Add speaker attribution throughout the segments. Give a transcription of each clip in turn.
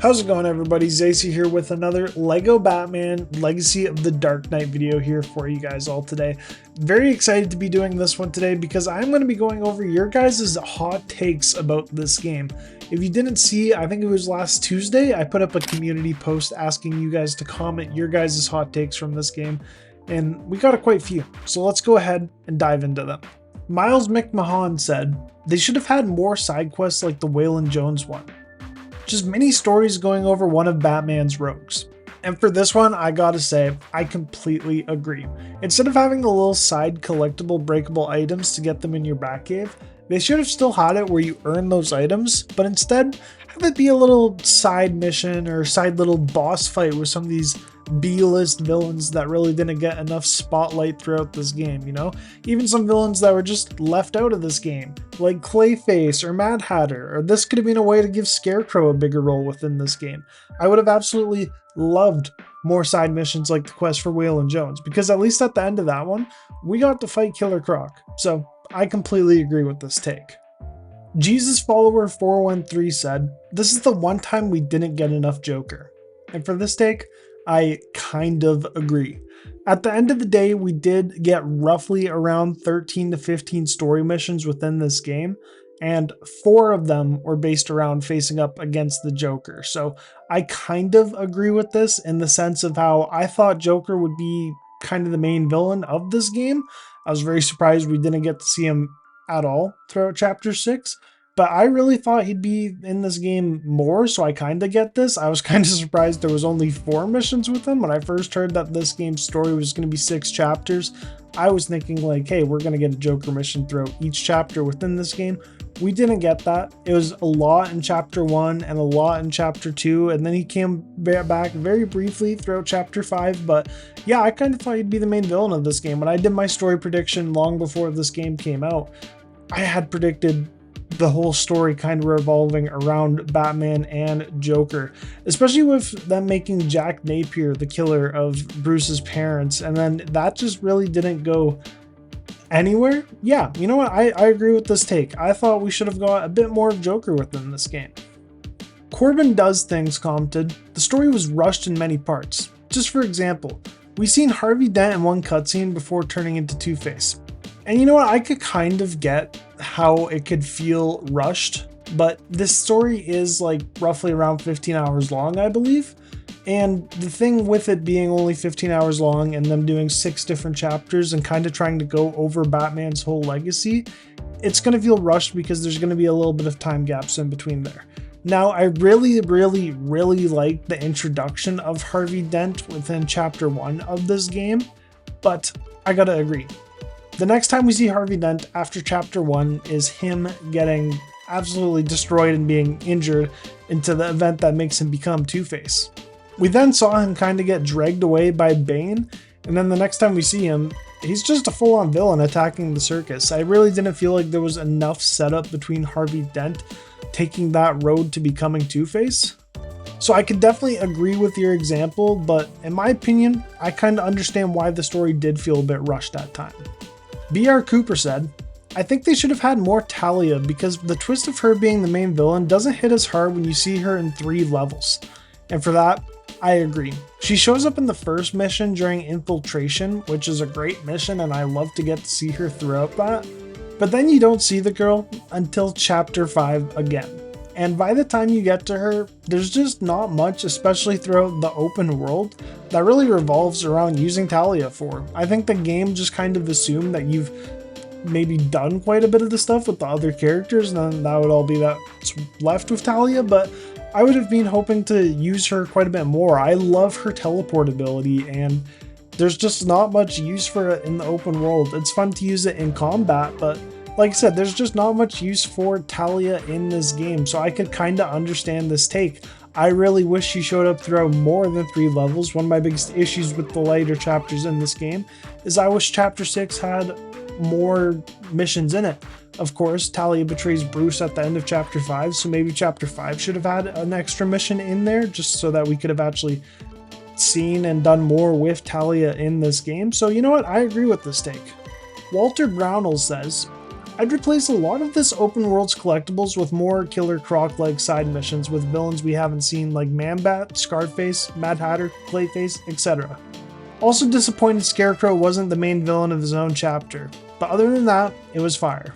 Speaker 1: How's it going, everybody? Zacy here with another Lego Batman Legacy of the Dark Knight video here for you guys all today. Very excited to be doing this one today because I'm going to be going over your guys' hot takes about this game. If you didn't see, I think it was last Tuesday, I put up a community post asking you guys to comment your guys' hot takes from this game, and we got quite a few. So let's go ahead and dive into them. Miles McMahon said, they should have had more side quests like the Waylon Jones one. Just mini stories going over one of Batman's rogues. And for this one, I gotta say, I completely agree. Instead of having the little side collectible breakable items to get them in your Batcave, they should have still had it where you earn those items, but instead have it be a little side mission or side little boss fight with some of these B-list villains that really didn't get enough spotlight throughout this game, you know? Even some villains that were just left out of this game, like Clayface or Mad Hatter, or this could have been a way to give Scarecrow a bigger role within this game. I would have absolutely loved more side missions like the quest for Waylon Jones, because at least at the end of that one, we got to fight Killer Croc. So I completely agree with this take. Jesus Follower 413 said, this is the one time we didn't get enough Joker. And for this take, I kind of agree. At the end of the day, we did get roughly around 13 to 15 story missions within this game, and 4 of them were based around facing up against the Joker. So I kind of agree with this in the sense of how I thought Joker would be kind of the main villain of this game. I was very surprised we didn't get to see him at all throughout Chapter 6. But I really thought he'd be in this game more, so I kind of get this. I was kind of surprised there was only 4 missions with him. When I first heard that this game's story was going to be 6 chapters, I was thinking like, hey, we're going to get a Joker mission throughout each chapter within this game. We didn't get that. It was a lot in Chapter 1 and a lot in Chapter 2, and then he came back very briefly throughout Chapter 5. But yeah, I kind of thought he'd be the main villain of this game. When I did my story prediction long before this game came out, I had predicted the whole story kind of revolving around Batman and Joker, especially with them making Jack Napier the killer of Bruce's parents, and then that just really didn't go anywhere. Yeah, you know what? I agree with this take. I thought we should have got a bit more of Joker within this game. Corbin Does Things commented, the story was rushed in many parts. Just for example, we seen Harvey Dent in one cutscene before turning into Two-Face. And you know what? I could kind of get how it could feel rushed, but this story is like roughly around 15 hours long, I believe. And the thing with it being only 15 hours long and them doing 6 different chapters and kind of trying to go over Batman's whole legacy, it's going to feel rushed because there's going to be a little bit of time gaps in between there. Now, I really like the introduction of Harvey Dent within Chapter 1 of this game, but I gotta agree. The next time we see Harvey Dent after Chapter 1 is him getting absolutely destroyed and being injured into the event that makes him become Two-Face. We then saw him kind of get dragged away by Bane, and then the next time we see him, he's just a full-on villain attacking the circus. I really didn't feel like there was enough setup between Harvey Dent taking that road to becoming Two-Face. So I could definitely agree with your example, but in my opinion, I kind of understand why the story did feel a bit rushed at time. B.R. Cooper said, I think they should have had more Talia because the twist of her being the main villain doesn't hit as hard when you see her in 3 levels. And for that, I agree. She shows up in the first mission during Infiltration, which is a great mission and I love to get to see her throughout that. But then you don't see the girl until Chapter 5 again. And by the time you get to her, there's just not much, especially throughout the open world, that really revolves around using Talia for. I think the game just kind of assumed that you've maybe done quite a bit of the stuff with the other characters, and then that would all be that's left with Talia, but I would have been hoping to use her quite a bit more. I love her teleport ability, and there's just not much use for it in the open world. It's fun to use it in combat, but like I said, there's just not much use for Talia in this game, so I could kind of understand this take. I really wish she showed up throughout more than 3 levels. One of my biggest issues with the later chapters in this game is I wish Chapter 6 had more missions in it. Of course, Talia betrays Bruce at the end of Chapter 5, so maybe Chapter 5 should have had an extra mission in there just so that we could have actually seen and done more with Talia in this game. So you know what? I agree with this take. Walter Brownell says, I'd replace a lot of this open world's collectibles with more Killer Croc-like side missions with villains we haven't seen like Man-Bat, Scarface, Mad Hatter, Clayface, etc. Also disappointed Scarecrow wasn't the main villain of his own chapter, but other than that, it was fire.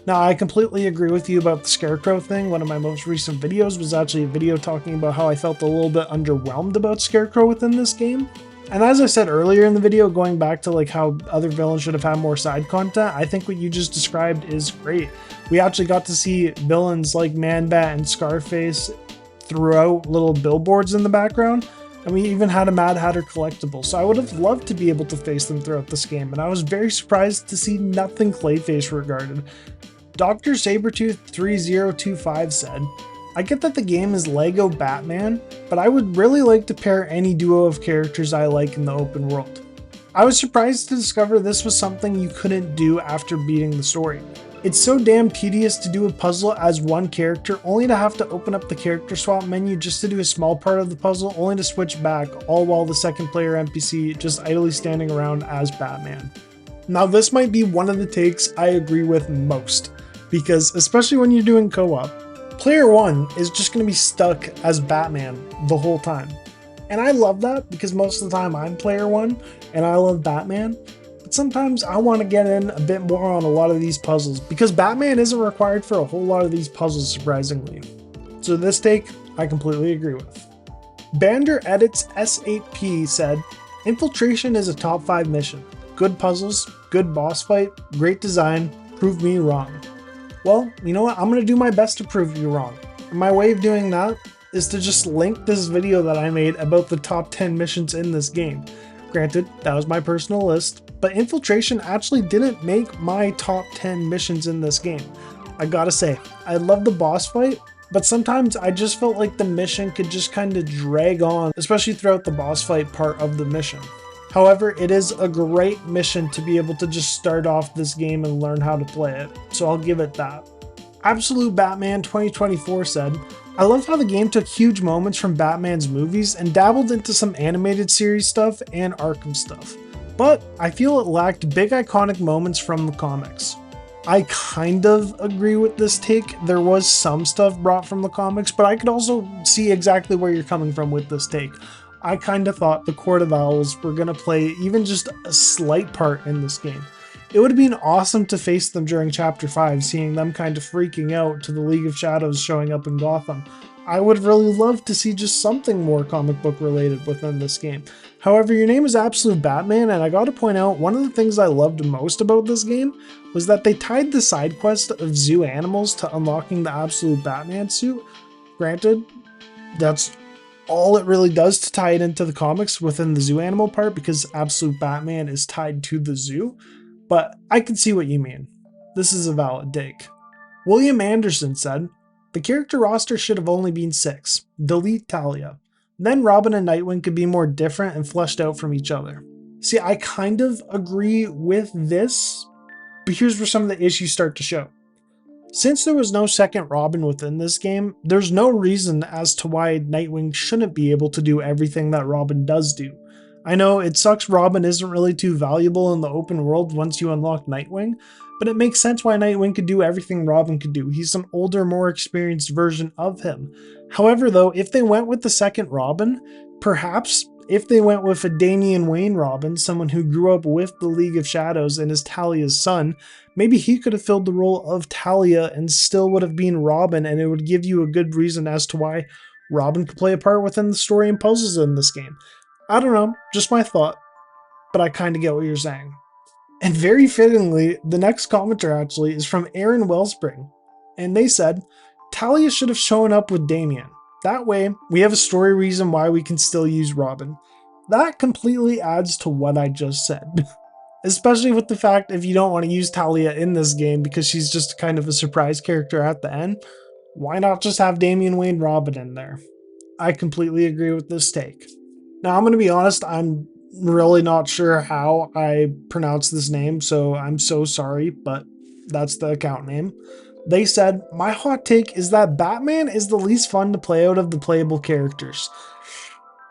Speaker 1: Now, I completely agree with you about the Scarecrow thing. One of my most recent videos was actually a video talking about how I felt a little bit underwhelmed about Scarecrow within this game. And as I said earlier in the video, going back to like how other villains should have had more side content, I think what you just described is great. We actually got to see villains like Man-Bat and Scarface throughout little billboards in the background, and we even had a Mad Hatter collectible, so I would have loved to be able to face them throughout this game, and I was very surprised to see nothing Clayface regarded. Dr. Sabretooth 3025 said, I get that the game is LEGO Batman, but I would really like to pair any duo of characters I like in the open world. I was surprised to discover this was something you couldn't do after beating the story. It's so damn tedious to do a puzzle as one character, only to have to open up the character swap menu just to do a small part of the puzzle, only to switch back, all while the second player NPC just idly standing around as Batman. Now this might be one of the takes I agree with most, because especially when you're doing co-op, Player 1 is just going to be stuck as Batman the whole time. And I love that because most of the time I'm Player 1 and I love Batman. But sometimes I want to get in a bit more on a lot of these puzzles because Batman isn't required for a whole lot of these puzzles, surprisingly. So this take, I completely agree with. Bander Edits S8P said, Infiltration is a top 5 mission. Good puzzles, good boss fight, great design, prove me wrong. Well, you know what? I'm going to do my best to prove you wrong. And my way of doing that is to just link this video that I made about the top 10 missions in this game. Granted, that was my personal list, but Infiltration actually didn't make my top 10 missions in this game. I gotta say, I love the boss fight, but sometimes I just felt like the mission could just kind of drag on, especially throughout the boss fight part of the mission. However, it is a great mission to be able to just start off this game and learn how to play it, so I'll give it that. Absolute Batman 2024 said, I love how the game took huge moments from Batman's movies and dabbled into some animated series stuff and Arkham stuff, but I feel it lacked big iconic moments from the comics. I kind of agree with this take. There was some stuff brought from the comics, but I could also see exactly where you're coming from with this take. I kind of thought the Court of Owls were going to play even just a slight part in this game. It would have been awesome to face them during Chapter 5, seeing them kind of freaking out to the League of Shadows showing up in Gotham. I would really love to see just something more comic book related within this game. However, your name is Absolute Batman, and I gotta point out, one of the things I loved most about this game was that they tied the side quest of zoo animals to unlocking the Absolute Batman suit. Granted, that's all it really does to tie it into the comics within the zoo animal part because Absolute Batman is tied to the zoo, but I can see what you mean. This is a valid take. William Anderson said, the character roster should have only been 6. Delete Talia. Then Robin and Nightwing could be more different and fleshed out from each other. See, I kind of agree with this, but here's where some of the issues start to show. Since there was no second Robin within this game, there's no reason as to why Nightwing shouldn't be able to do everything that Robin does do. I know it sucks Robin isn't really too valuable in the open world once you unlock Nightwing, but it makes sense why Nightwing could do everything Robin could do. He's an older, more experienced version of him. However, though, if they went with the second Robin, perhaps if they went with a Damian Wayne Robin, someone who grew up with the League of Shadows and is Talia's son, maybe he could have filled the role of Talia and still would have been Robin, and it would give you a good reason as to why Robin could play a part within the story and puzzles in this game. I don't know, just my thought, but I kind of get what you're saying. And very fittingly, the next commenter actually is from Aaron Wellspring, and they said, Talia should have shown up with Damian. That way, we have a story reason why we can still use Robin. That completely adds to what I just said. Especially with the fact if you don't want to use Talia in this game because she's just kind of a surprise character at the end, why not just have Damian Wayne Robin in there? I completely agree with this take. Now, I'm going to be honest, I'm really not sure how I pronounce this name, so I'm so sorry, but that's the account name. They said, my hot take is that Batman is the least fun to play out of the playable characters.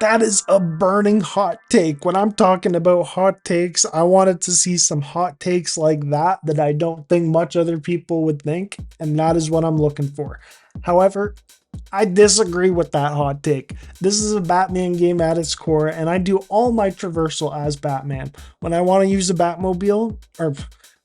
Speaker 1: That is a burning hot take. When I'm talking about hot takes, I wanted to see some hot takes like that I don't think much other people would think, and that is what I'm looking for. However, I disagree with that hot take. This is a Batman game at its core, and I do all my traversal as Batman. When I want to use a Batmobile, or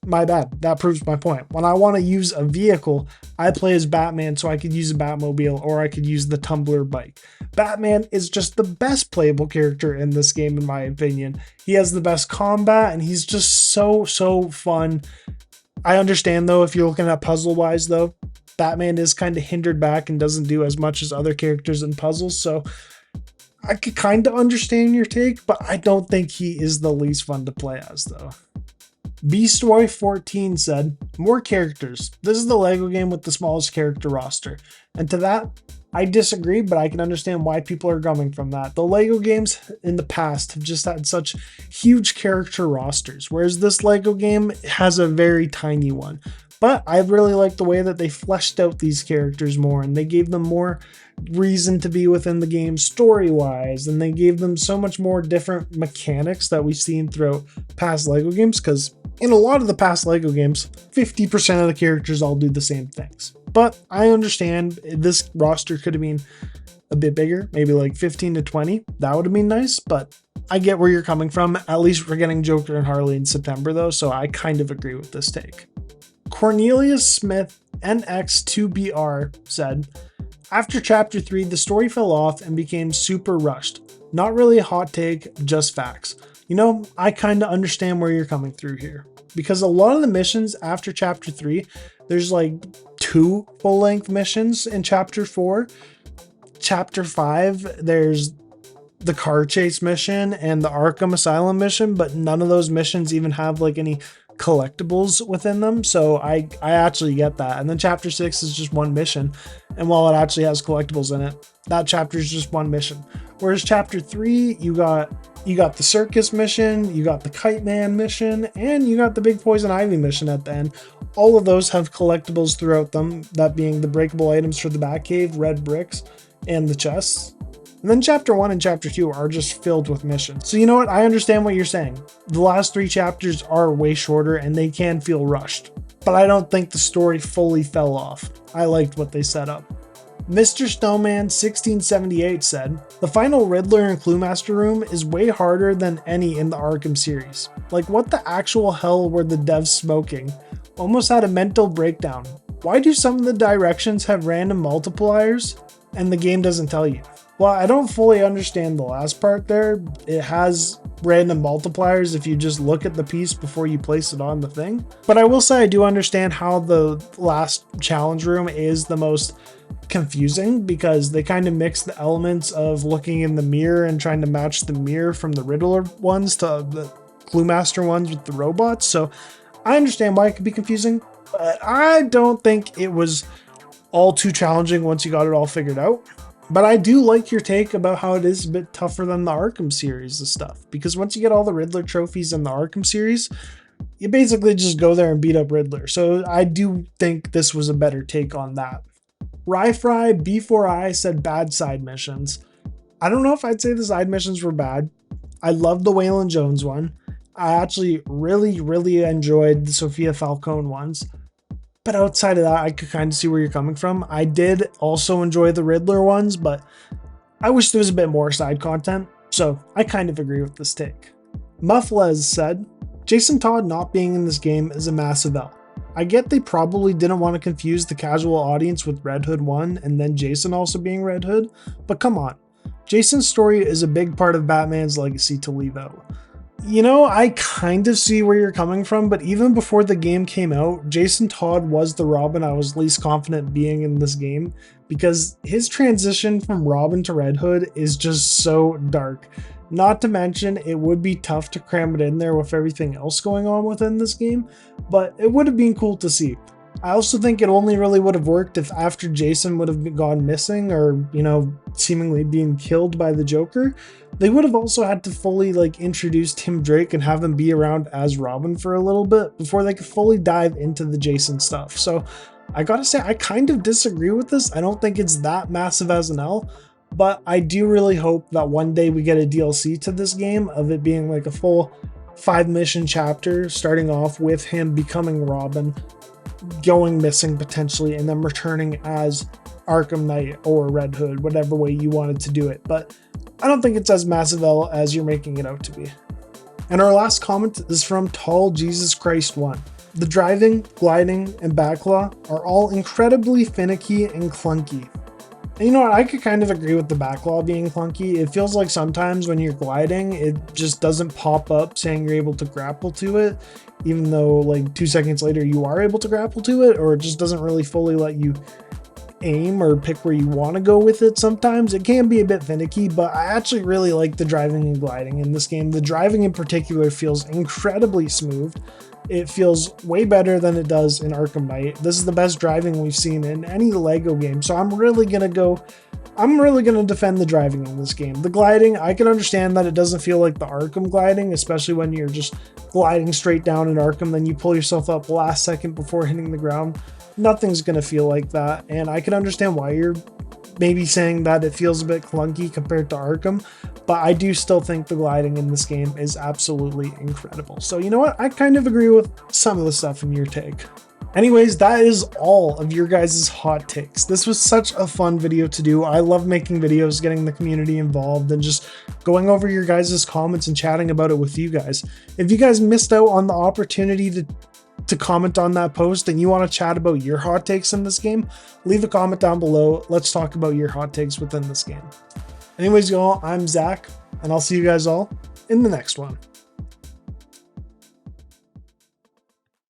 Speaker 1: my bad, that proves my point. When I want to use a vehicle, I play as Batman so I could use a Batmobile or I could use the Tumbler bike. Batman is just the best playable character in this game, in my opinion. He has the best combat and he's just so fun. I understand though, if you're looking at puzzle wise though, Batman is kind of hindered back and doesn't do as much as other characters in puzzles, so I could kind of understand your take, but I don't think he is the least fun to play as though. Beastboy14 said, more characters. This is the LEGO game with the smallest character roster. And to that, I disagree, but I can understand why people are coming from that. The LEGO games in the past have just had such huge character rosters, whereas this LEGO game has a very tiny one. But I really like the way that they fleshed out these characters more, and they gave them more reason to be within the game story-wise, and they gave them so much more different mechanics that we've seen throughout past LEGO games, because in a lot of the past LEGO games, 50% of the characters all do the same things. But I understand this roster could have been a bit bigger, maybe like 15 to 20. That would have been nice, but I get where you're coming from. At least we're getting Joker and Harley in September though, so I kind of agree with this take. Cornelius Smith NX2BR said, after chapter 3, the story fell off and became super rushed. Not really a hot take, just facts. You know, I kind of understand where you're coming through here, because a lot of the missions after chapter 3, there's like 2 full-length missions in chapter 4. Chapter 5, there's the car chase mission and the Arkham Asylum mission, but none of those missions even have like any collectibles within them, so I actually get that. And then chapter 6 is just one mission, and while it actually has collectibles in it, that chapter is just one mission. Whereas chapter 3, you got the circus mission, you got the Kite Man mission, and you got the Big Poison Ivy mission at the end. All of those have collectibles throughout them, that being the breakable items for the Batcave, red bricks, and the chests. And then chapter 1 and chapter 2 are just filled with missions. So you know what? I understand what you're saying. The last 3 chapters are way shorter and they can feel rushed. But I don't think the story fully fell off. I liked what they set up. Mr. Snowman 1678 said, the final Riddler and Cluemaster room is way harder than any in the Arkham series. Like, what the actual hell were the devs smoking? Almost had a mental breakdown. Why do some of the directions have random multipliers and the game doesn't tell you? Well, I don't fully understand the last part there. It has random multipliers if you just look at the piece before you place it on the thing. But I will say I do understand how the last challenge room is the most confusing, because they kind of mix the elements of looking in the mirror and trying to match the mirror from the Riddler ones to the Cluemaster ones with the robots. So I understand why it could be confusing, but I don't think it was all too challenging once you got it all figured out. But I do like your take about how it is a bit tougher than the Arkham series and stuff, because once you get all the Riddler trophies in the Arkham series, you basically just go there and beat up Riddler. So I do think this was a better take on that. Ryfry B4I said bad side missions. I don't know if I'd say the side missions were bad. I loved the Waylon Jones one. I actually really enjoyed the Sophia Falcone ones. But outside of that, I could kind of see where you're coming from. I did also enjoy the Riddler ones, but I wish there was a bit more side content. So I kind of agree with this take. Muffles said, Jason Todd not being in this game is a massive L. I get they probably didn't want to confuse the casual audience with Red Hood 1 and then Jason also being Red Hood, but come on. Jason's story is a big part of Batman's legacy to leave out. You know, I kind of see where you're coming from, but even before the game came out, Jason Todd was the Robin I was least confident being in this game, because his transition from Robin to Red Hood is just so dark. Not to mention, it would be tough to cram it in there with everything else going on within this game, but it would have been cool to see. I also think it only really would have worked if after Jason would have gone missing or, you know, seemingly being killed by the Joker, they would have also had to fully introduce Tim Drake and have him be around as Robin for a little bit before they could fully dive into the Jason stuff. So I gotta say, I kind of disagree with this. I don't think it's that massive as an L, but I do really hope that one day we get a DLC to this game, of it being like a full 5-mission chapter, starting off with him becoming Robin, going missing potentially, and then returning as Arkham Knight or Red Hood, whatever way you wanted to do it. But I don't think it's as massive as you're making it out to be. And our last comment is from Tall Jesus Christ 1. The driving, gliding, and backlaw are all incredibly finicky and clunky. And you know what, I could kind of agree with the backlaw being clunky. It feels like sometimes when you're gliding, it just doesn't pop up saying you're able to grapple to it, even though like 2 seconds later you are able to grapple to it, or it just doesn't really fully let you aim or pick where you want to go with it. Sometimes it can be a bit finicky, but I actually really like the driving and gliding in this game. The driving in particular feels incredibly smooth. It feels way better than it does in Arkham Knight. This is the best driving we've seen in any Lego game, so I'm really gonna defend the driving in this game. The gliding, I can understand that it doesn't feel like the Arkham gliding, especially when you're just gliding straight down in Arkham, then you pull yourself up last second before hitting the ground. Nothing's gonna feel like that, and I can understand why you're maybe saying that it feels a bit clunky compared to Arkham, but I do still think the gliding in this game is absolutely incredible. So you know what, I kind of agree with some of the stuff in your take. Anyways, that is all of your guys' hot takes. This was such a fun video to do. I love making videos, getting the community involved, and just going over your guys' comments and chatting about it with you guys. If you guys missed out on the opportunity to comment on that post and you want to chat about your hot takes in this game, leave a comment down below. Let's talk about your hot takes within this game. Anyways, y'all, I'm Zach, and I'll see you guys all in the next one.